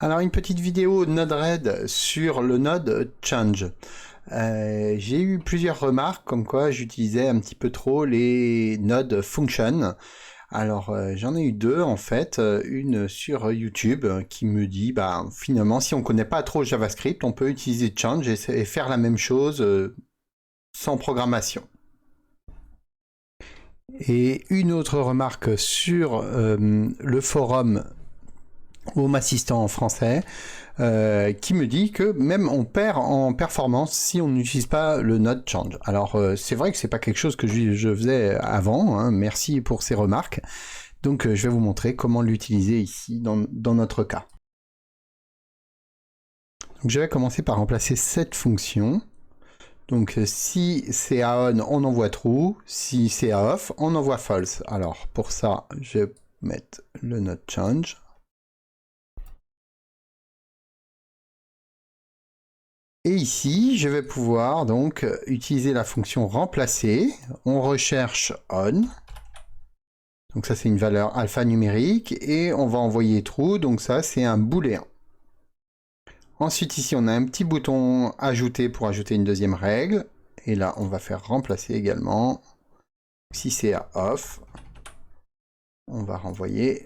Alors une petite vidéo Node-RED sur le node change. J'ai eu plusieurs remarques comme quoi j'utilisais un petit peu trop les node function. Alors j'en ai eu deux en fait, une sur YouTube qui me dit bah finalement si on connaît pas trop JavaScript, on peut utiliser change et faire la même chose sans programmation. Et une autre remarque sur le forum Home Assistant en français, qui me dit que même on perd en performance si on n'utilise pas le node change. Alors c'est vrai que c'est pas quelque chose que je faisais avant, hein, merci pour ces remarques. Donc je vais vous montrer comment l'utiliser ici dans notre cas. Donc, je vais commencer par remplacer cette fonction. Donc si c'est à on, on envoie true, si c'est à off, on envoie false. Alors pour ça, je vais mettre le node change. Et ici, je vais pouvoir donc utiliser la fonction remplacer. On recherche on. Donc ça, c'est une valeur alphanumérique. Et on va envoyer true. Donc ça, c'est un booléen. Ensuite, ici, on a un petit bouton ajouter pour ajouter une deuxième règle. Et là, on va faire remplacer également. Si c'est à off, on va renvoyer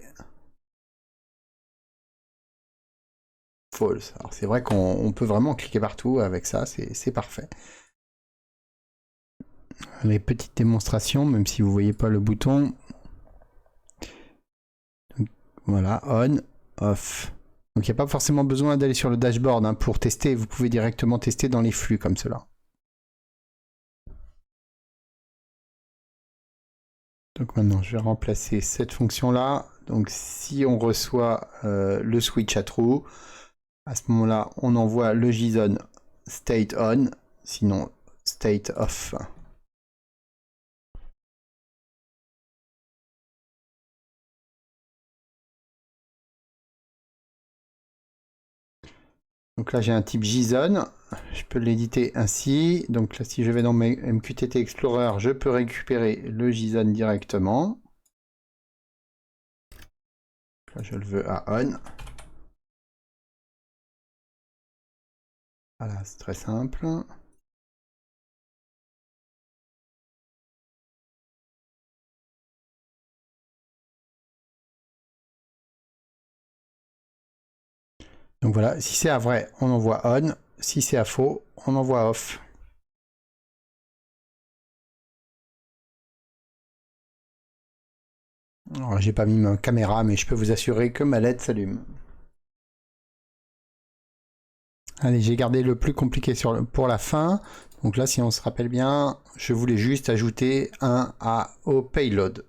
false. Alors c'est vrai qu'on peut vraiment cliquer partout avec ça, c'est parfait. Les petites démonstrations, même si vous ne voyez pas le bouton. Donc, voilà, on, off. Donc il n'y a pas forcément besoin d'aller sur le dashboard hein, pour tester, vous pouvez directement tester dans les flux comme cela. Donc maintenant je vais remplacer cette fonction là. Donc si on reçoit le switch à true, à ce moment là on envoie le JSON state on, sinon state off. Donc là j'ai un type JSON, je peux l'éditer ainsi. Donc là si je vais dans mes MQTT Explorer, je peux récupérer le JSON directement. Là je le veux à on. Voilà, c'est très simple. Donc voilà, si c'est à vrai, on envoie on. Si c'est à faux, on envoie off. Alors j'ai pas mis ma caméra, mais je peux vous assurer que ma LED s'allume. Allez, j'ai gardé le plus compliqué pour la fin. Donc là, si on se rappelle bien, je voulais juste ajouter un au payload.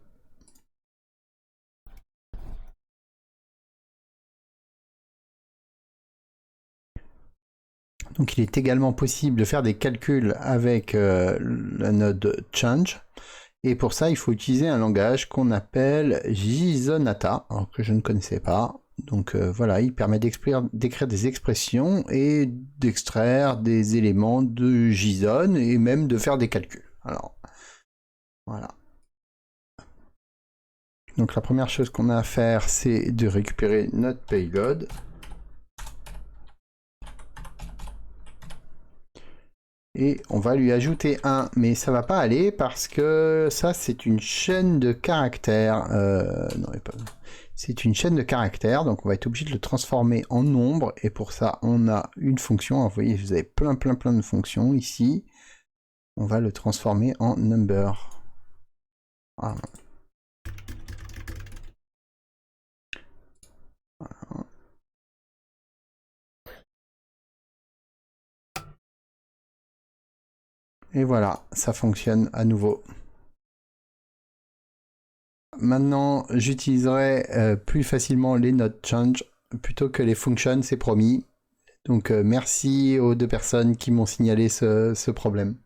Donc il est également possible de faire des calculs avec la node change. Et pour ça, il faut utiliser un langage qu'on appelle JSONata, alors que je ne connaissais pas. Donc voilà, il permet d'écrire des expressions et d'extraire des éléments de JSON et même de faire des calculs. Alors, voilà. Donc la première chose qu'on a à faire, c'est de récupérer notre payload. Et on va lui ajouter un, mais ça va pas aller parce que ça c'est une chaîne de caractères. Non, c'est une chaîne de caractères, donc on va être obligé de le transformer en nombre. Et pour ça, on a une fonction. Alors, vous voyez, vous avez plein de fonctions ici. On va le transformer en number. Voilà. Voilà. Et voilà, ça fonctionne à nouveau. Maintenant, j'utiliserai plus facilement les node change plutôt que les functions, c'est promis. Donc merci aux deux personnes qui m'ont signalé ce problème.